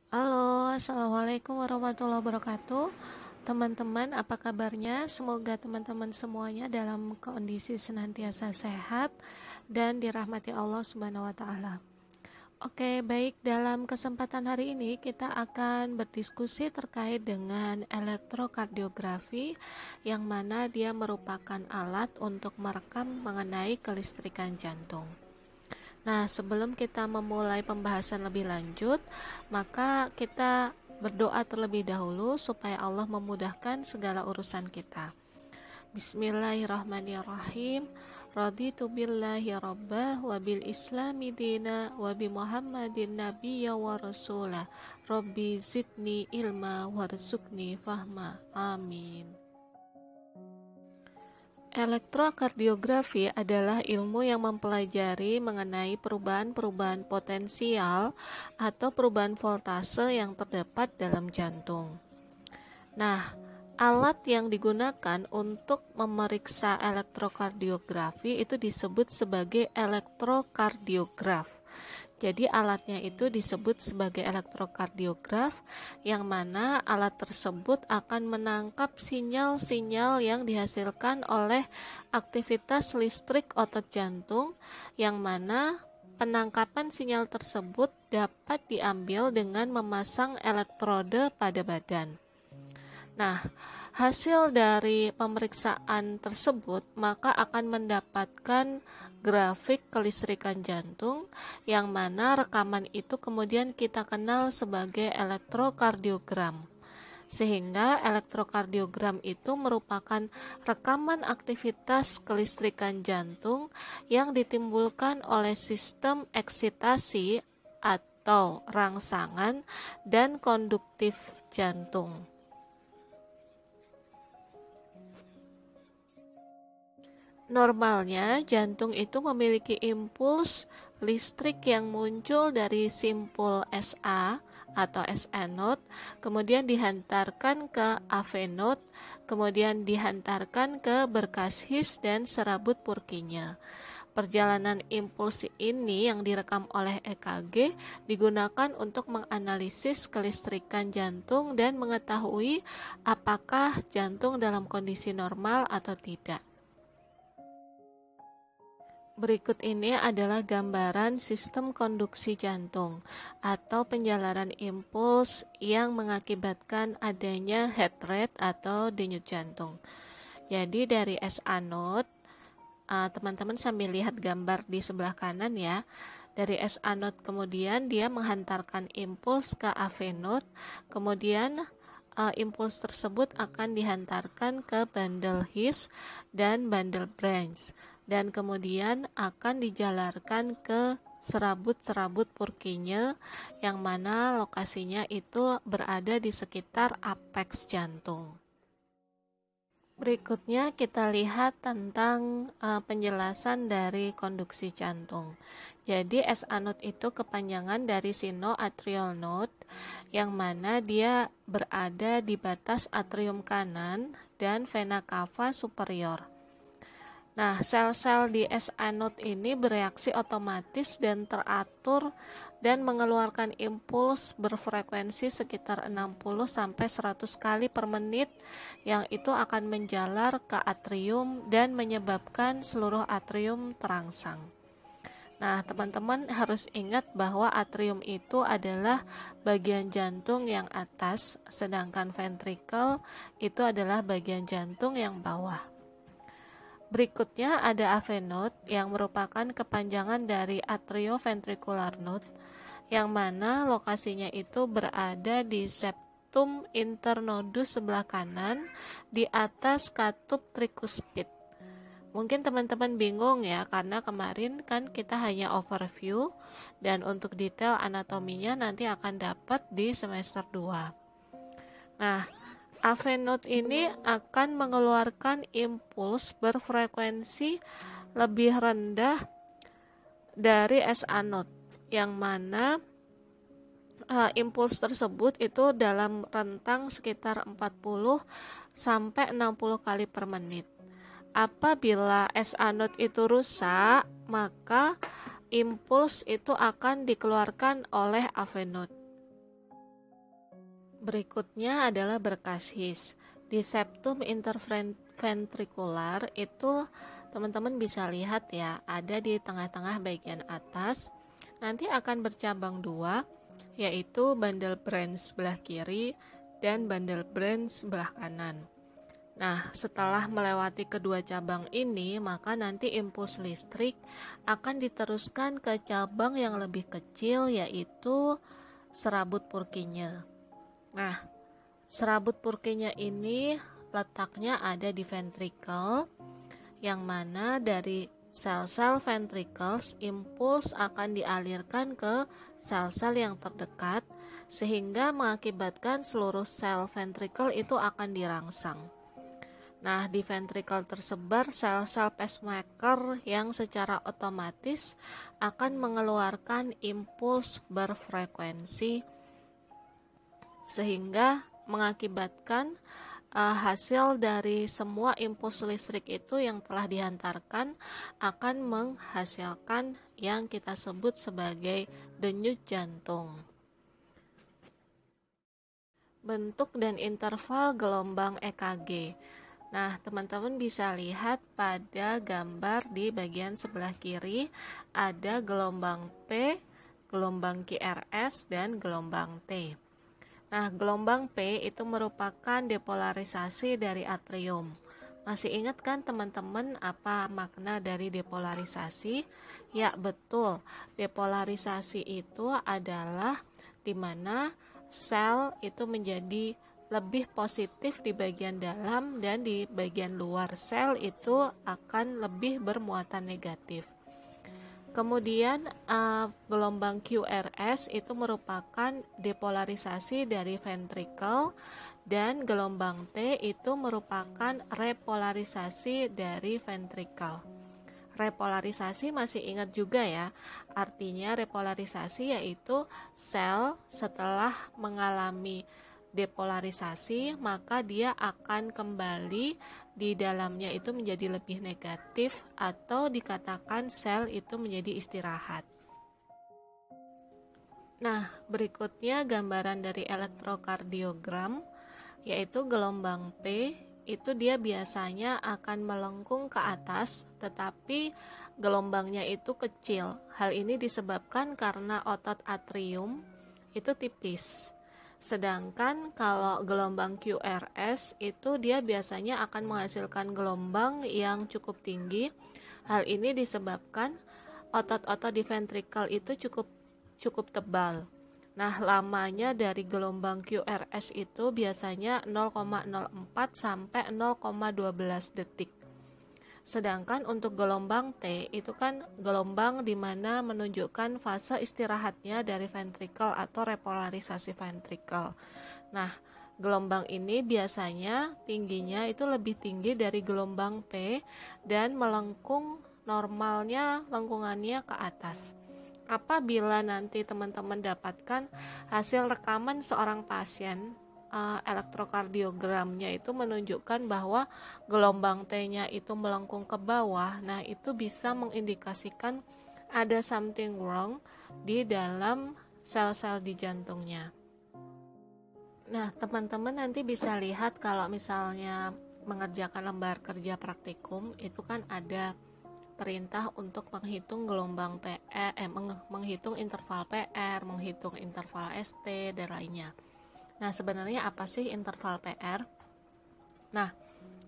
Halo, assalamualaikum warahmatullahi wabarakatuh. Teman-teman, apa kabarnya? Semoga teman-teman semuanya dalam kondisi senantiasa sehat dan dirahmati Allah Subhanahu wa Ta'ala. Oke, baik. Dalam kesempatan hari ini, kita akan berdiskusi terkait dengan elektrokardiografi, yang mana dia merupakan alat untuk merekam mengenai kelistrikan jantung. Nah, sebelum kita memulai pembahasan lebih lanjut, maka kita berdoa terlebih dahulu supaya Allah memudahkan segala urusan kita. Bismillahirrahmanirrahim. Raditu billahi rabbah wa bil islami dina wa bi Muhammadin nabiyya wa rasulah. Rabbi zidni ilma warzuqni fahma. Amin. Elektrokardiografi adalah ilmu yang mempelajari mengenai perubahan-perubahan potensial atau perubahan voltase yang terdapat dalam jantung. Nah, alat yang digunakan untuk memeriksa elektrokardiografi itu disebut sebagai elektrokardiograf. Jadi alatnya itu disebut sebagai elektrokardiograf, yang mana alat tersebut akan menangkap sinyal-sinyal yang dihasilkan oleh aktivitas listrik otot jantung, yang mana penangkapan sinyal tersebut dapat diambil dengan memasang elektrode pada badan. Nah, hasil dari pemeriksaan tersebut maka akan mendapatkan grafik kelistrikan jantung, yang mana rekaman itu kemudian kita kenal sebagai elektrokardiogram. Sehingga elektrokardiogram itu merupakan rekaman aktivitas kelistrikan jantung yang ditimbulkan oleh sistem eksitasi atau rangsangan dan konduktif jantung. Normalnya, jantung itu memiliki impuls listrik yang muncul dari simpul SA atau SA node, kemudian dihantarkan ke AV node, kemudian dihantarkan ke berkas His dan serabut Purkinje. Perjalanan impuls ini yang direkam oleh EKG digunakan untuk menganalisis kelistrikan jantung dan mengetahui apakah jantung dalam kondisi normal atau tidak. Berikut ini adalah gambaran sistem konduksi jantung atau penjalaran impuls yang mengakibatkan adanya heart rate atau denyut jantung. Jadi dari SA node, teman-teman sambil lihat gambar di sebelah kanan ya. Dari SA node kemudian dia menghantarkan impuls ke AV node, kemudian impuls tersebut akan dihantarkan ke bundle His dan bundle branch, dan kemudian akan dijalarkan ke serabut-serabut Purkinje, yang mana lokasinya itu berada di sekitar apeks jantung. Berikutnya kita lihat tentang penjelasan dari konduksi jantung. Jadi SA node itu kepanjangan dari sinoatrial node, yang mana dia berada di batas atrium kanan dan vena cava superior. Nah, sel-sel di SA node ini bereaksi otomatis dan teratur dan mengeluarkan impuls berfrekuensi sekitar 60-100 kali per menit, yang itu akan menjalar ke atrium dan menyebabkan seluruh atrium terangsang. Nah, teman-teman harus ingat bahwa atrium itu adalah bagian jantung yang atas, sedangkan ventricle itu adalah bagian jantung yang bawah. Berikutnya ada AV node yang merupakan kepanjangan dari atrioventricular node, yang mana lokasinya itu berada di septum internodus sebelah kanan di atas katup trikuspid. Mungkin teman-teman bingung ya, karena kemarin kan kita hanya overview, dan untuk detail anatominya nanti akan dapat di semester 2. Nah, AV node ini akan mengeluarkan impuls berfrekuensi lebih rendah dari SA node, yang mana impuls tersebut itu dalam rentang sekitar 40 sampai 60 kali per menit. Apabila SA node itu rusak, maka impuls itu akan dikeluarkan oleh AV node. Berikutnya adalah berkasis. Di septum interventricular itu teman-teman bisa lihat ya, ada di tengah-tengah bagian atas. Nanti akan bercabang dua, yaitu bundle branch sebelah kiri dan bundle branch sebelah kanan. Nah, setelah melewati kedua cabang ini, maka nanti impuls listrik akan diteruskan ke cabang yang lebih kecil, yaitu serabut Purkinje. Nah, serabut Purkinje ini letaknya ada di ventricle, yang mana dari sel-sel ventricles impuls akan dialirkan ke sel-sel yang terdekat, sehingga mengakibatkan seluruh sel ventricle itu akan dirangsang. Nah, di ventricle tersebar sel-sel pacemaker yang secara otomatis akan mengeluarkan impuls berfrekuensi sehingga mengakibatkan hasil dari semua impuls listrik itu yang telah dihantarkan akan menghasilkan yang kita sebut sebagai denyut jantung. Bentuk dan interval gelombang EKG. Nah, teman-teman bisa lihat pada gambar di bagian sebelah kiri ada gelombang P, gelombang QRS, dan gelombang T. Nah, gelombang P itu merupakan depolarisasi dari atrium. Masih ingat kan teman-teman apa makna dari depolarisasi? Ya, betul. Depolarisasi itu adalah di mana sel itu menjadi lebih positif di bagian dalam dan di bagian luar sel itu akan lebih bermuatan negatif. Kemudian gelombang QRS itu merupakan depolarisasi dari ventricle dan gelombang T itu merupakan repolarisasi dari ventricle. Repolarisasi masih ingat juga ya, artinya repolarisasi yaitu sel setelah mengalami depolarisasi maka dia akan kembali di dalamnya itu menjadi lebih negatif atau dikatakan sel itu menjadi istirahat. Nah, berikutnya gambaran dari elektrokardiogram yaitu gelombang P itu dia biasanya akan melengkung ke atas tetapi gelombangnya itu kecil. Hal ini disebabkan karena otot atrium itu tipis. Sedangkan kalau gelombang QRS itu dia biasanya akan menghasilkan gelombang yang cukup tinggi. Hal ini disebabkan otot-otot di ventricle itu cukup tebal. Nah, lamanya dari gelombang QRS itu biasanya 0,04 sampai 0,12 detik. Sedangkan untuk gelombang T itu kan gelombang di mana menunjukkan fase istirahatnya dari ventricle atau repolarisasi ventricle. Nah, gelombang ini biasanya tingginya itu lebih tinggi dari gelombang P dan melengkung normalnya lengkungannya ke atas. Apabila nanti teman-teman dapatkan hasil rekaman seorang pasien elektrokardiogramnya itu menunjukkan bahwa gelombang T-nya itu melengkung ke bawah. Nah, itu bisa mengindikasikan ada something wrong di dalam sel-sel di jantungnya. Nah, teman-teman nanti bisa lihat kalau misalnya mengerjakan lembar kerja praktikum itu kan ada perintah untuk menghitung gelombang PR, menghitung interval PR, menghitung interval ST dan lainnya. Nah, sebenarnya apa sih interval PR? Nah,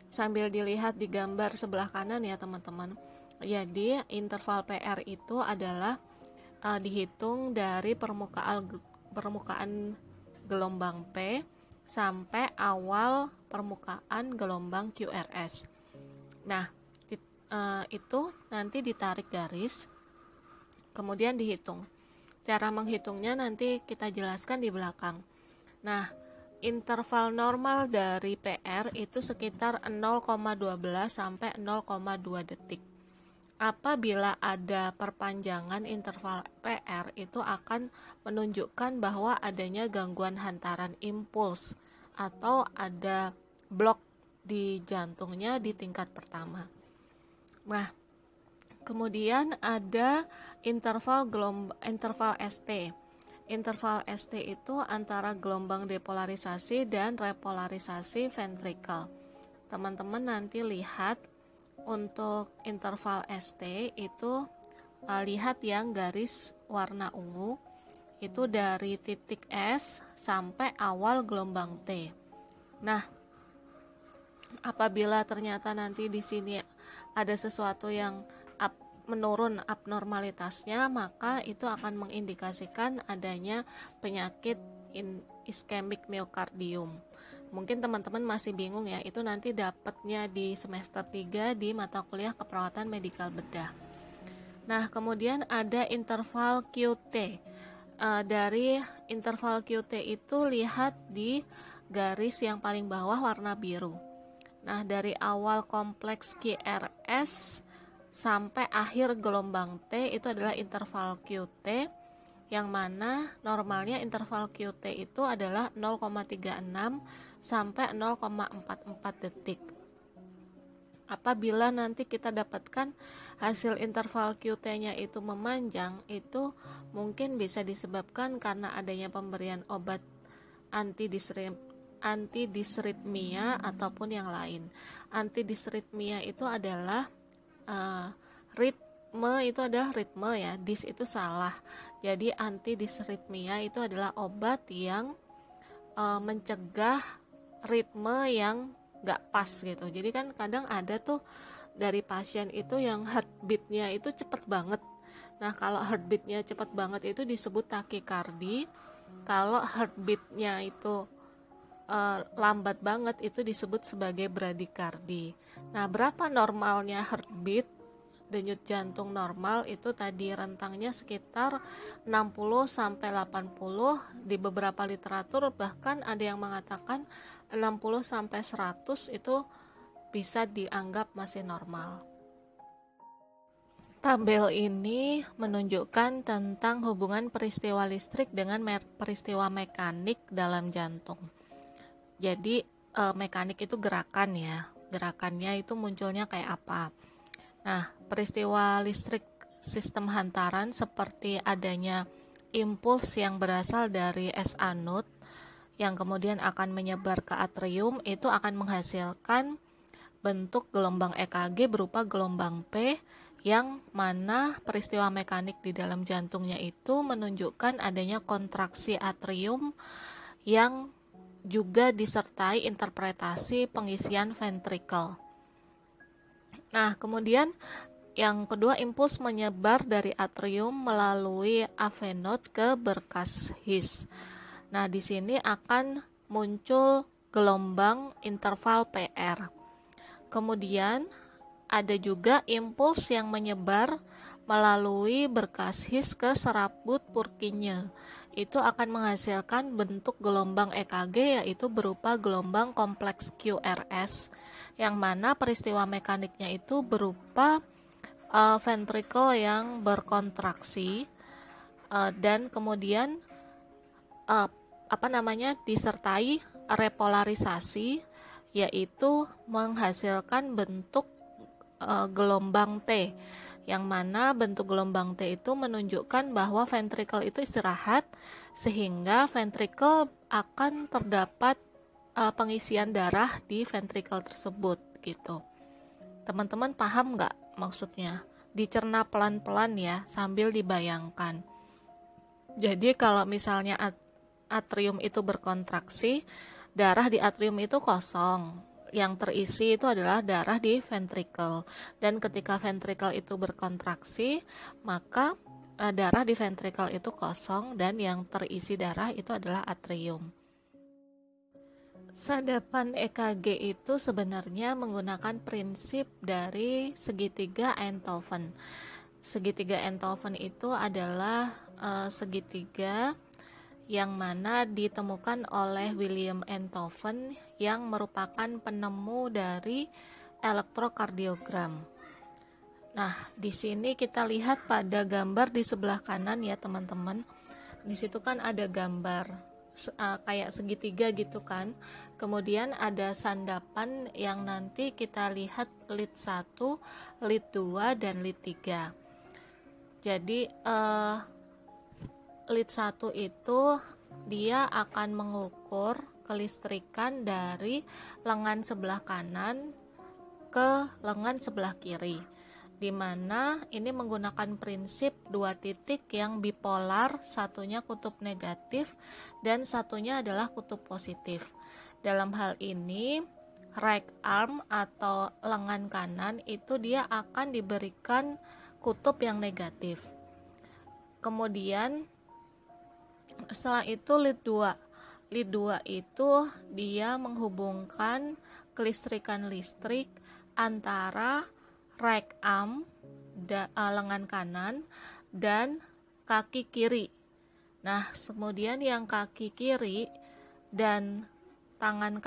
sambil dilihat di gambar sebelah kanan ya teman-teman. Jadi, interval PR itu adalah dihitung dari permukaan gelombang P sampai awal permukaan gelombang QRS. Nah, itu nanti ditarik garis, kemudian dihitung. Cara menghitungnya nanti kita jelaskan di belakang. Nah, interval normal dari PR itu sekitar 0,12 sampai 0,2 detik. Apabila ada perpanjangan interval PR itu akan menunjukkan bahwa adanya gangguan hantaran impuls atau ada blok di jantungnya di tingkat pertama. Nah, kemudian ada interval ST. interval ST itu antara gelombang depolarisasi dan repolarisasi ventrikel. Teman-teman nanti lihat untuk interval ST itu lihat yang garis warna ungu itu dari titik S sampai awal gelombang T. Nah, apabila ternyata nanti di sini ada sesuatu yang menurun abnormalitasnya, maka itu akan mengindikasikan adanya penyakit iskemik miokardium. Mungkin teman-teman masih bingung ya, itu nanti dapatnya di semester 3 di mata kuliah keperawatan medikal bedah. Nah, kemudian ada interval QT. Dari interval QT itu lihat di garis yang paling bawah warna biru. Nah, dari awal kompleks QRS sampai akhir gelombang T itu adalah interval QT, yang mana normalnya interval QT itu adalah 0,36 sampai 0,44 detik. Apabila nanti kita dapatkan hasil interval QT-nya itu memanjang, itu mungkin bisa disebabkan karena adanya pemberian obat antidisritmia ataupun yang lain. Antidisritmia itu adalah ritme, itu adalah ritme ya, dis itu salah. Jadi antidisritmia itu adalah obat yang mencegah ritme yang gak pas gitu. Jadi kan kadang ada tuh dari pasien itu yang heartbeatnya itu cepet banget. Nah, kalau heartbeatnya cepet banget itu disebut takikardi. Kalau heartbeatnya itu lambat banget itu disebut sebagai bradikardi. Nah, berapa normalnya heartbeat, denyut jantung normal itu tadi rentangnya sekitar 60 sampai 80, di beberapa literatur bahkan ada yang mengatakan 60 sampai 100 itu bisa dianggap masih normal. Tabel ini menunjukkan tentang hubungan peristiwa listrik dengan peristiwa mekanik dalam jantung. Jadi mekanik itu gerakan ya, gerakannya itu munculnya kayak apa. Nah, peristiwa listrik sistem hantaran seperti adanya impuls yang berasal dari S anode yang kemudian akan menyebar ke atrium itu akan menghasilkan bentuk gelombang EKG berupa gelombang P, yang mana peristiwa mekanik di dalam jantungnya itu menunjukkan adanya kontraksi atrium yang juga disertai interpretasi pengisian ventrikel. Nah, kemudian yang kedua, impuls menyebar dari atrium melalui avenot ke berkas His. Nah, di sini akan muncul gelombang interval PR. Kemudian ada juga impuls yang menyebar melalui berkas His ke serabut Purkinje. Itu akan menghasilkan bentuk gelombang EKG, yaitu berupa gelombang kompleks QRS, yang mana peristiwa mekaniknya itu berupa ventrikel yang berkontraksi dan kemudian disertai repolarisasi, yaitu menghasilkan bentuk gelombang T, yang mana bentuk gelombang T itu menunjukkan bahwa ventrikel itu istirahat sehingga ventrikel akan terdapat pengisian darah di ventrikel tersebut gitu. Teman-teman paham nggak maksudnya? Dicerna pelan-pelan ya sambil dibayangkan. Jadi kalau misalnya atrium itu berkontraksi, darah di atrium itu kosong. Yang terisi itu adalah darah di ventrikel. Dan ketika ventrikel itu berkontraksi, maka darah di ventrikel itu kosong dan yang terisi darah itu adalah atrium. Sadapan EKG itu sebenarnya menggunakan prinsip dari segitiga Einthoven. Segitiga Einthoven itu adalah segitiga yang mana ditemukan oleh William Einthoven yang merupakan penemu dari elektrokardiogram. Nah, di sini kita lihat pada gambar di sebelah kanan ya teman-teman. Di situ kan ada gambar kayak segitiga gitu kan. Kemudian ada sandapan yang nanti kita lihat lead 1, lead 2, dan lead 3. Jadi lead 1 itu dia akan mengukur kelistrikan dari lengan sebelah kanan ke lengan sebelah kiri, di mana ini menggunakan prinsip dua titik yang bipolar, satunya kutub negatif dan satunya adalah kutub positif. Dalam hal ini right arm atau lengan kanan itu dia akan diberikan kutub yang negatif. Kemudian setelah itu lead 2 itu dia menghubungkan kelistrikan listrik antara right arm lengan kanan dan kaki kiri. Nah, kemudian yang kaki kiri dan lengan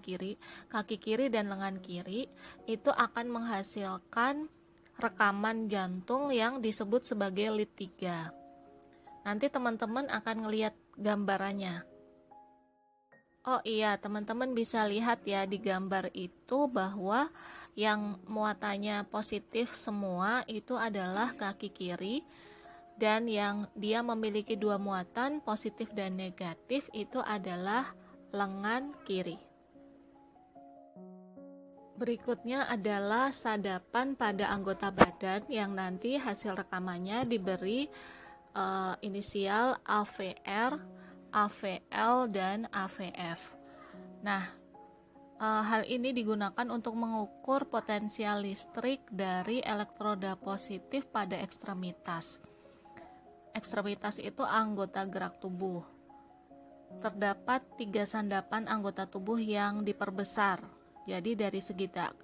kiri, kaki kiri dan lengan kiri itu akan menghasilkan rekaman jantung yang disebut sebagai lead 3. Nanti teman-teman akan ngelihat gambarannya. Oh iya, teman-teman bisa lihat ya di gambar itu bahwa yang muatannya positif semua itu adalah kaki kiri, dan yang dia memiliki dua muatan positif dan negatif itu adalah lengan kiri. Berikutnya adalah sadapan pada anggota badan yang nanti hasil rekamannya diberi inisial AVR, AVL, dan AVF. Nah, hal ini digunakan untuk mengukur potensial listrik dari elektroda positif pada ekstremitas. Ekstremitas itu anggota gerak tubuh. Terdapat 3 sandapan anggota tubuh yang diperbesar. Jadi dari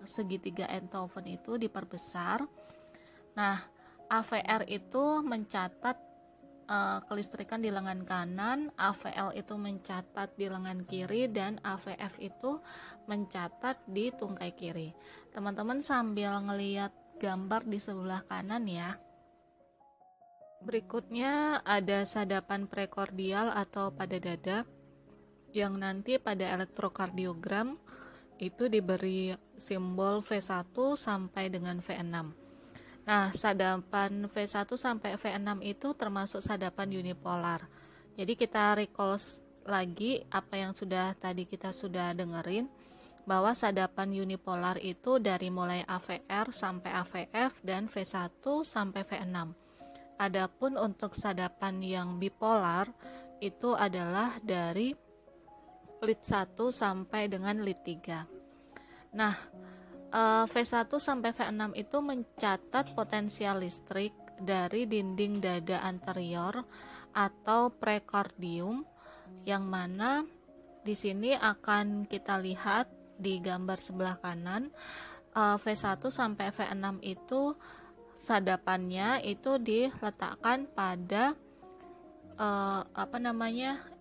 segitiga Enthoven itu diperbesar. Nah, AVR itu mencatat kelistrikan di lengan kanan, AVL itu mencatat di lengan kiri, dan AVF itu mencatat di tungkai kiri. Teman-teman sambil ngelihat gambar di sebelah kanan ya. Berikutnya ada sadapan prekordial atau pada dada yang nanti pada elektrokardiogram itu diberi simbol V1 sampai dengan V6. Nah, sadapan V1 sampai V6 itu termasuk sadapan unipolar. Jadi kita recall lagi apa yang tadi kita sudah dengerin, bahwa sadapan unipolar itu dari mulai AVR sampai AVF dan V1 sampai V6. Adapun untuk sadapan yang bipolar itu adalah dari lead 1 sampai dengan lead 3. Nah, V1 sampai V6 itu mencatat potensial listrik dari dinding dada anterior atau prekordium, yang mana di sini akan kita lihat di gambar sebelah kanan. V1 sampai V6 itu sadapannya itu diletakkan pada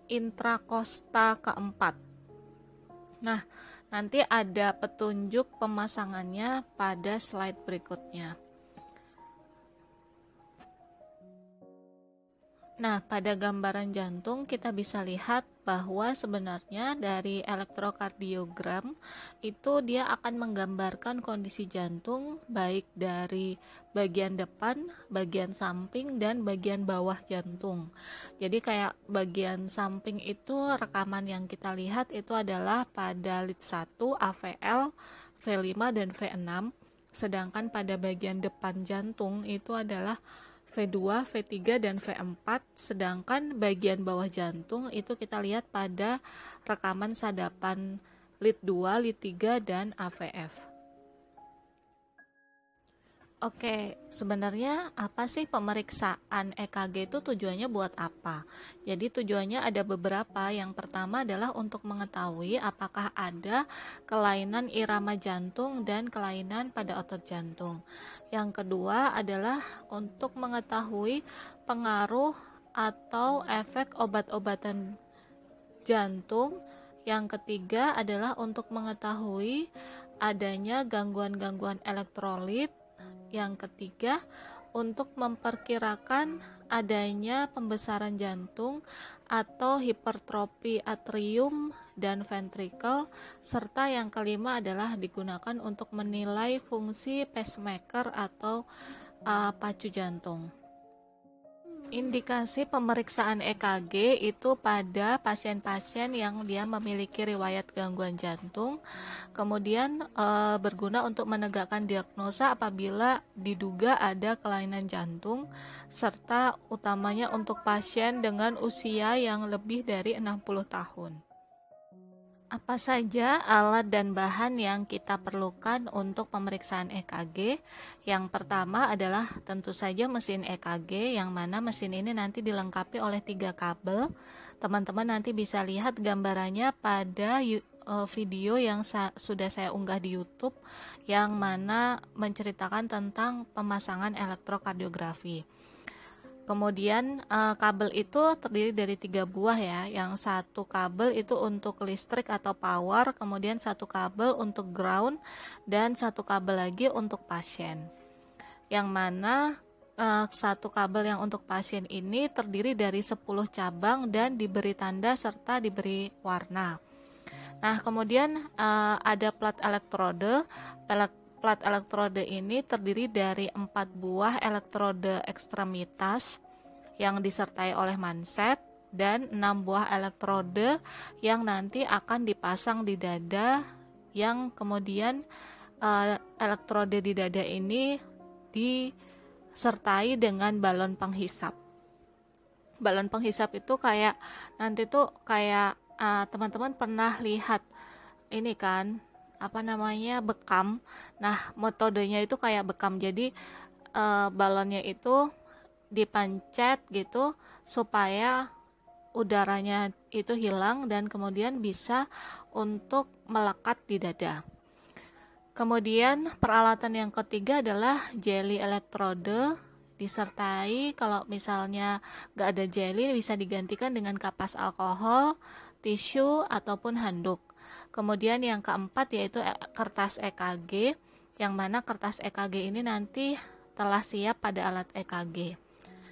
intrakosta keempat. Nah, nanti ada petunjuk pemasangannya pada slide berikutnya. Nah, pada gambaran jantung kita bisa lihat bahwa sebenarnya dari elektrokardiogram itu dia akan menggambarkan kondisi jantung baik dari bagian depan, bagian samping, dan bagian bawah jantung. Jadi kayak bagian samping itu rekaman yang kita lihat itu adalah pada lead 1, AVL, V5, dan V6. Sedangkan pada bagian depan jantung itu adalah V2, V3, dan V4, sedangkan bagian bawah jantung itu kita lihat pada rekaman sadapan lead 2, lead 3, dan AVF. Oke, sebenarnya apa sih pemeriksaan EKG itu tujuannya buat apa? Jadi tujuannya ada beberapa. Yang pertama adalah untuk mengetahui apakah ada kelainan irama jantung dan kelainan pada otot jantung. Yang kedua adalah untuk mengetahui pengaruh atau efek obat-obatan jantung. Yang ketiga adalah untuk mengetahui adanya gangguan-gangguan elektrolit. Yang ketiga, untuk memperkirakan adanya pembesaran jantung atau hipertrofi atrium dan ventrikel, serta yang kelima adalah digunakan untuk menilai fungsi pacemaker atau pacu jantung. Indikasi pemeriksaan EKG itu pada pasien-pasien yang dia memiliki riwayat gangguan jantung, kemudian berguna untuk menegakkan diagnosa apabila diduga ada kelainan jantung, serta utamanya untuk pasien dengan usia yang lebih dari 60 tahun. Apa saja alat dan bahan yang kita perlukan untuk pemeriksaan EKG? Yang pertama adalah tentu saja mesin EKG, yang mana mesin ini nanti dilengkapi oleh 3 kabel. Teman-teman nanti bisa lihat gambarannya pada video yang sudah saya unggah di YouTube, yang mana menceritakan tentang pemasangan elektrokardiografi. Kemudian kabel itu terdiri dari 3 buah ya. Yang satu kabel itu untuk listrik atau power, kemudian satu kabel untuk ground, dan satu kabel lagi untuk pasien. Yang mana satu kabel yang untuk pasien ini terdiri dari 10 cabang dan diberi tanda serta diberi warna. Nah, kemudian ada plat elektrode. Plat elektrode ini terdiri dari 4 buah elektrode ekstremitas yang disertai oleh manset dan 6 buah elektrode yang nanti akan dipasang di dada, yang kemudian elektrode di dada ini disertai dengan balon penghisap. Balon penghisap itu kayak nanti tuh kayak teman-teman pernah lihat ini kan, bekam. Nah, metodenya itu kayak bekam. Jadi balonnya itu dipencet gitu supaya udaranya itu hilang dan kemudian bisa untuk melekat di dada. Kemudian peralatan yang ketiga adalah jeli elektrode, disertai kalau misalnya nggak ada jeli bisa digantikan dengan kapas alkohol, tisu ataupun handuk. Kemudian yang keempat yaitu kertas EKG, yang mana kertas EKG ini nanti telah siap pada alat EKG.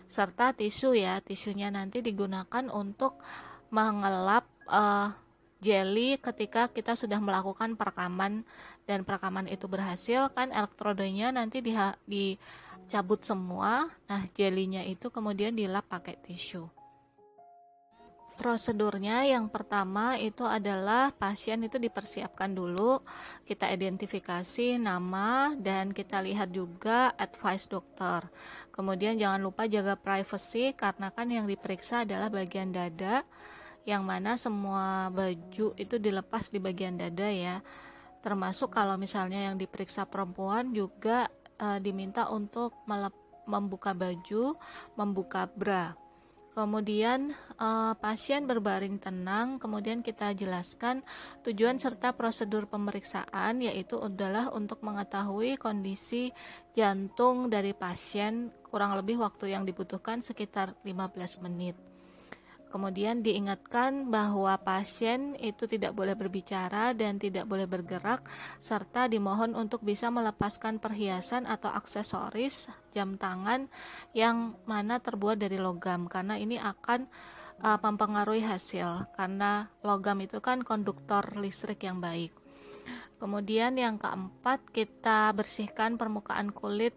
Serta tisu ya, tisunya nanti digunakan untuk mengelap jeli ketika kita sudah melakukan perekaman dan perekaman itu berhasil, kan elektrodenya nanti dicabut semua. Nah, jelinya itu kemudian dilap pakai tisu. Prosedurnya yang pertama itu adalah pasien itu dipersiapkan dulu, kita identifikasi nama dan kita lihat juga advice dokter. Kemudian jangan lupa jaga privacy karena kan yang diperiksa adalah bagian dada, yang mana semua baju itu dilepas di bagian dada ya. Termasuk kalau misalnya yang diperiksa perempuan juga diminta untuk membuka baju, membuka bra. Kemudian pasien berbaring tenang, kemudian kita jelaskan tujuan serta prosedur pemeriksaan, yaitu adalah untuk mengetahui kondisi jantung dari pasien, kurang lebih waktu yang dibutuhkan sekitar 15 menit. Kemudian diingatkan bahwa pasien itu tidak boleh berbicara dan tidak boleh bergerak, serta dimohon untuk bisa melepaskan perhiasan atau aksesoris jam tangan yang mana terbuat dari logam, karena ini akan mempengaruhi hasil, karena logam itu kan konduktor listrik yang baik. Kemudian yang keempat, kita bersihkan permukaan kulit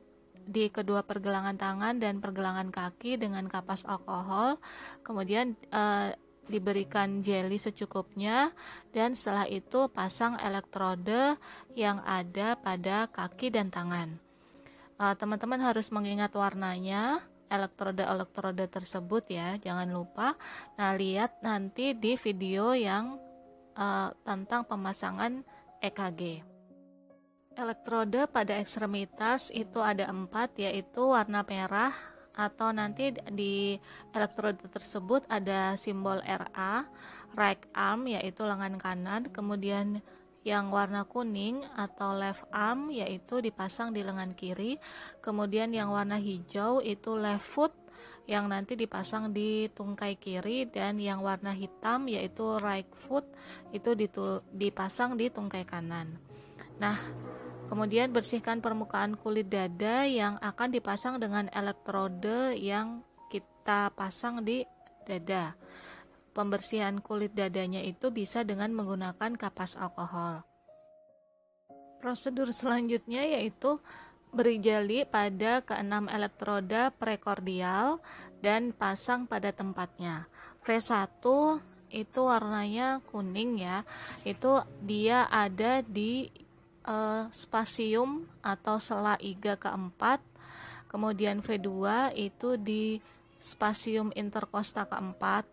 di kedua pergelangan tangan dan pergelangan kaki dengan kapas alkohol, kemudian diberikan jeli secukupnya, dan setelah itu pasang elektrode yang ada pada kaki dan tangan. Teman-teman harus mengingat warnanya elektrode tersebut ya, jangan lupa. Nah, lihat nanti di video yang tentang pemasangan EKG. Elektrode pada ekstremitas itu ada 4, yaitu warna merah, atau nanti di elektrode tersebut ada simbol RA, right arm yaitu lengan kanan, kemudian yang warna kuning atau left arm yaitu dipasang di lengan kiri, kemudian yang warna hijau itu left foot yang nanti dipasang di tungkai kiri, dan yang warna hitam yaitu right foot itu dipasang di tungkai kanan. Nah, kemudian bersihkan permukaan kulit dada yang akan dipasang dengan elektrode yang kita pasang di dada. Pembersihan kulit dadanya itu bisa dengan menggunakan kapas alkohol. Prosedur selanjutnya yaitu beri jeli pada ke-6 elektroda prekordial dan pasang pada tempatnya. V1 itu warnanya kuning ya, itu dia ada di spasium atau sela iga keempat. Kemudian V2 itu di spasium interkosta keempat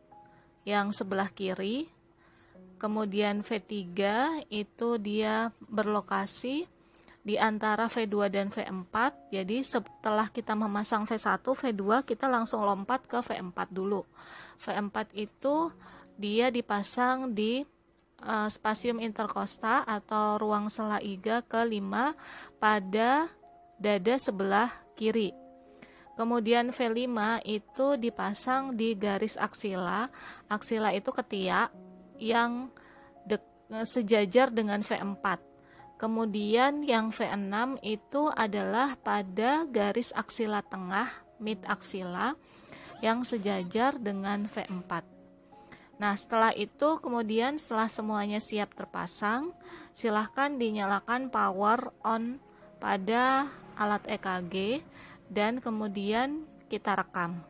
yang sebelah kiri. Kemudian V3 itu dia berlokasi di antara V2 dan V4. Jadi setelah kita memasang V1, V2 kita langsung lompat ke V4 dulu. V4 itu dia dipasang di spasium interkosta atau ruang sela iga ke-5 pada dada sebelah kiri. Kemudian V5 itu dipasang di garis aksila. Aksila itu ketiak yang sejajar dengan V4. Kemudian yang V6 itu adalah pada garis aksila tengah, mid aksila, yang sejajar dengan V4. Nah, setelah itu kemudian setelah semuanya siap terpasang, silahkan dinyalakan power on pada alat EKG dan kemudian kita rekam.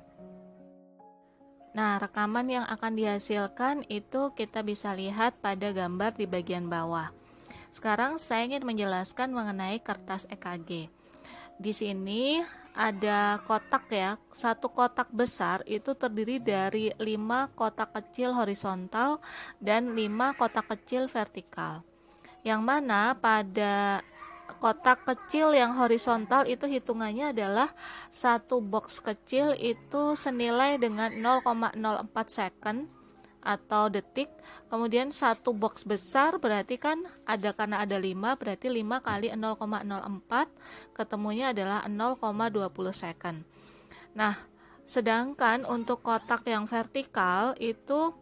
Nah, rekaman yang akan dihasilkan itu kita bisa lihat pada gambar di bagian bawah. Sekarang saya ingin menjelaskan mengenai kertas EKG. Di sini ada kotak ya, satu kotak besar itu terdiri dari 5 kotak kecil horizontal dan 5 kotak kecil vertikal. Yang mana pada kotak kecil yang horizontal itu hitungannya adalah satu box kecil itu senilai dengan 0,04 second atau detik. Kemudian satu box besar berarti kan karena ada 5 berarti 5 kali 0,04 ketemunya adalah 0,20 second. Nah, sedangkan untuk kotak yang vertikal itu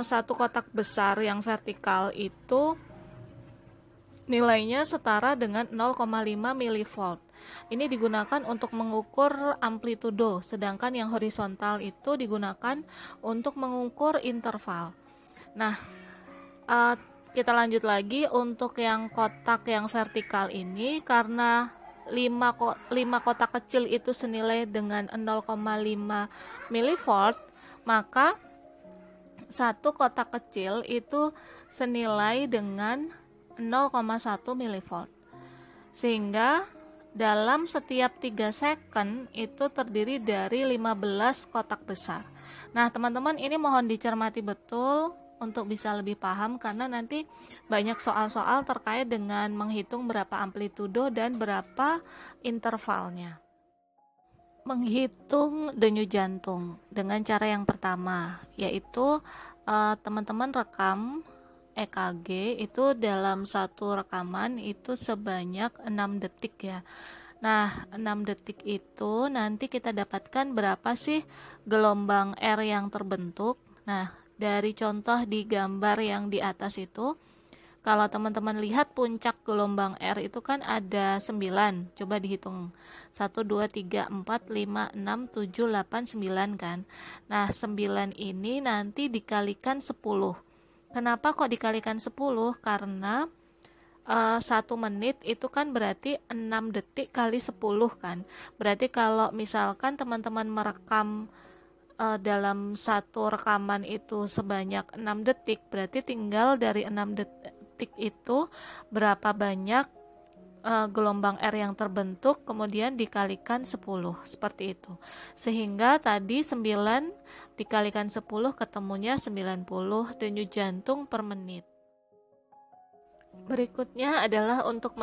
satu kotak besar yang vertikal itu nilainya setara dengan 0,5 mV. Ini digunakan untuk mengukur amplitudo, sedangkan yang horizontal itu digunakan untuk mengukur interval. Nah, kita lanjut lagi untuk yang kotak yang vertikal ini, karena 5 kotak kecil itu senilai dengan 0,5 mV, maka satu kotak kecil itu senilai dengan 0,1 mV. Sehingga dalam setiap 3 second itu terdiri dari 15 kotak besar. Nah, teman-teman, ini mohon dicermati betul untuk bisa lebih paham karena nanti banyak soal-soal terkait dengan menghitung berapa amplitudo dan berapa intervalnya. Menghitung denyut jantung dengan cara yang pertama, yaitu teman-teman rekam EKG itu dalam satu rekaman itu sebanyak 6 detik ya. Nah, 6 detik itu nanti kita dapatkan berapa sih gelombang R yang terbentuk. Nah, dari contoh di gambar yang di atas itu, kalau teman-teman lihat puncak gelombang R itu kan ada 9. Coba dihitung. 1, 2, 3, 4, 5, 6, 7, 8, 9 kan. Nah, 9 ini nanti dikalikan 10. Kenapa kok dikalikan 10? Karena 1 menit itu kan berarti 6 detik kali 10 kan. Berarti kalau misalkan teman-teman merekam dalam satu rekaman itu sebanyak 6 detik, berarti tinggal dari 6 detik itu berapa banyak gelombang R yang terbentuk, kemudian dikalikan 10, seperti itu. Sehingga tadi 9 dikalikan 10 ketemunya 90 denyut jantung per menit. Berikutnya adalah untuk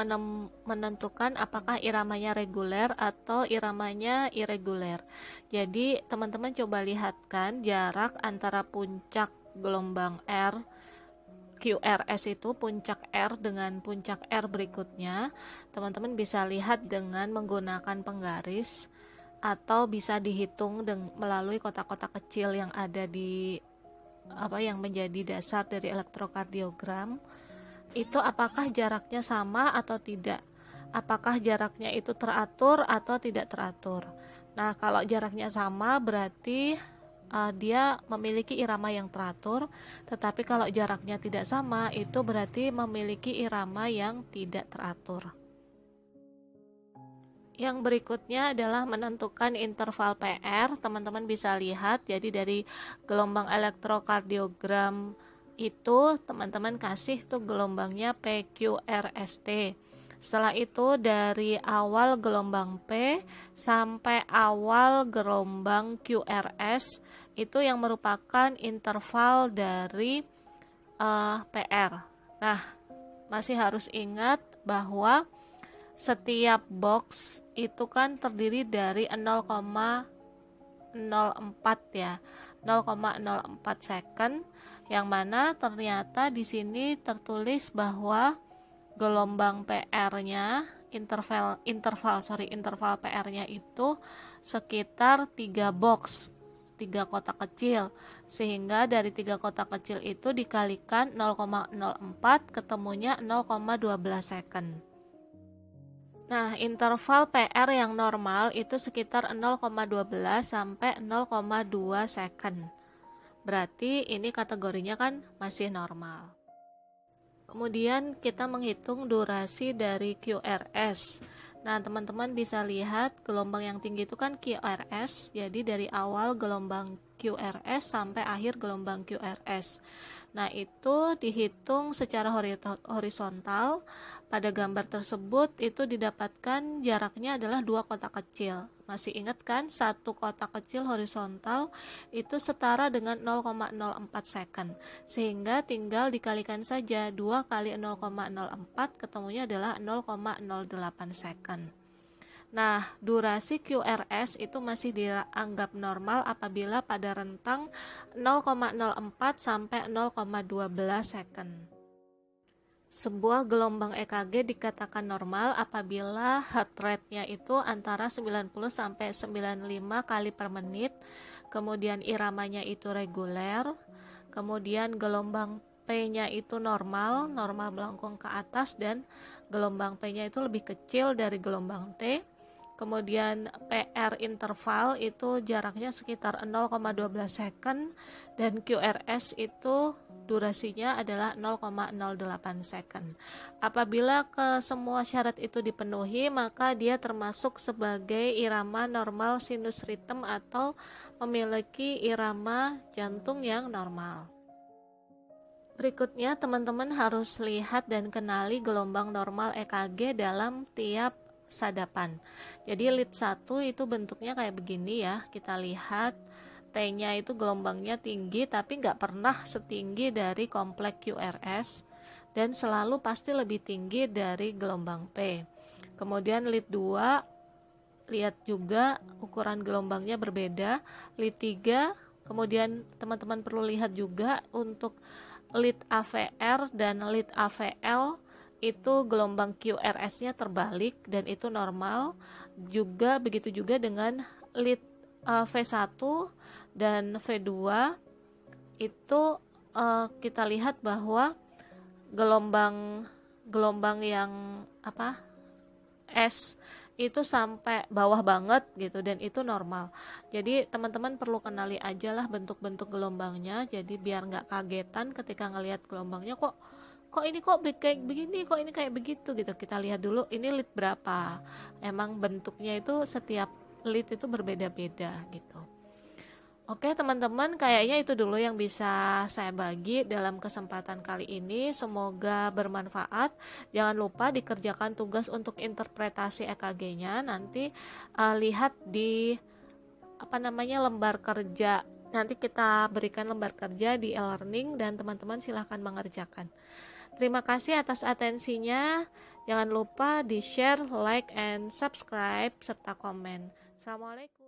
menentukan apakah iramanya reguler atau iramanya irreguler. Jadi teman-teman coba lihatkan jarak antara puncak gelombang R QRS itu puncak R dengan puncak R berikutnya. Teman-teman bisa lihat dengan menggunakan penggaris atau bisa dihitung melalui kotak-kotak kecil yang ada di yang menjadi dasar dari elektrokardiogram. Itu apakah jaraknya sama atau tidak? Apakah jaraknya itu teratur atau tidak teratur? Nah, kalau jaraknya sama berarti dia memiliki irama yang teratur, tetapi kalau jaraknya tidak sama itu berarti memiliki irama yang tidak teratur. Yang berikutnya adalah menentukan interval PR. Teman-teman bisa lihat, jadi dari gelombang elektrokardiogram itu teman-teman kasih tuh gelombangnya PQRST. Setelah itu dari awal gelombang P sampai awal gelombang QRS itu yang merupakan interval dari PR. Nah, masih harus ingat bahwa setiap box itu kan terdiri dari 0,04 ya, 0,04 second, yang mana ternyata di sini tertulis bahwa gelombang PR-nya interval PR-nya itu sekitar 3 box, 3 kotak kecil, sehingga dari 3 kotak kecil itu dikalikan 0,04 ketemunya 0,12 second. Nah, interval PR yang normal itu sekitar 0,12 sampai 0,2 second. Berarti ini kategorinya kan masih normal. Kemudian kita menghitung durasi dari QRS. Nah, teman-teman bisa lihat gelombang yang tinggi itu kan QRS. Jadi dari awal gelombang QRS sampai akhir gelombang QRS. Nah, itu dihitung secara horizontal. Pada gambar tersebut itu didapatkan jaraknya adalah 2 kotak kecil. Masih ingat kan, 1 kotak kecil horizontal itu setara dengan 0,04 second. Sehingga tinggal dikalikan saja 2 kali 0,04 ketemunya adalah 0,08 second. Nah, durasi QRS itu masih dianggap normal apabila pada rentang 0,04 sampai 0,12 second. Sebuah gelombang EKG dikatakan normal apabila heart rate-nya itu antara 90 sampai 95 kali per menit, kemudian iramanya itu reguler, kemudian gelombang P-nya itu normal melengkung ke atas, dan gelombang P-nya itu lebih kecil dari gelombang T. Kemudian PR interval itu jaraknya sekitar 0,12 second, dan QRS itu durasinya adalah 0,08 second. Apabila ke semua syarat itu dipenuhi, maka dia termasuk sebagai irama normal sinus rhythm atau memiliki irama jantung yang normal. Berikutnya, teman-teman harus lihat dan kenali gelombang normal EKG dalam tiap sadapan. Jadi lead 1 itu bentuknya kayak begini ya. Kita lihat T-nya itu gelombangnya tinggi tapi nggak pernah setinggi dari kompleks QRS, dan selalu pasti lebih tinggi dari gelombang P. Kemudian lead 2, lihat juga ukuran gelombangnya berbeda. Lead 3, kemudian teman-teman perlu lihat juga untuk lead AVR dan lead AVL itu gelombang QRS-nya terbalik dan itu normal. Juga begitu juga dengan lead V1 dan V2 itu kita lihat bahwa gelombang yang S itu sampai bawah banget gitu, dan itu normal. Jadi teman-teman perlu kenali aja lah bentuk-bentuk gelombangnya, jadi biar nggak kagetan ketika ngelihat gelombangnya, kok ini kok kayak begini, kok ini kayak begitu gitu. Kita lihat dulu ini lead berapa. Emang bentuknya itu setiap lead itu berbeda-beda gitu. Oke teman-teman, kayaknya itu dulu yang bisa saya bagi dalam kesempatan kali ini. Semoga bermanfaat. Jangan lupa dikerjakan tugas untuk interpretasi EKG-nya. Nanti lihat di lembar kerja. Nanti kita berikan lembar kerja di e-learning dan teman-teman silahkan mengerjakan. Terima kasih atas atensinya. Jangan lupa di share, like, and subscribe serta komen. Assalamualaikum.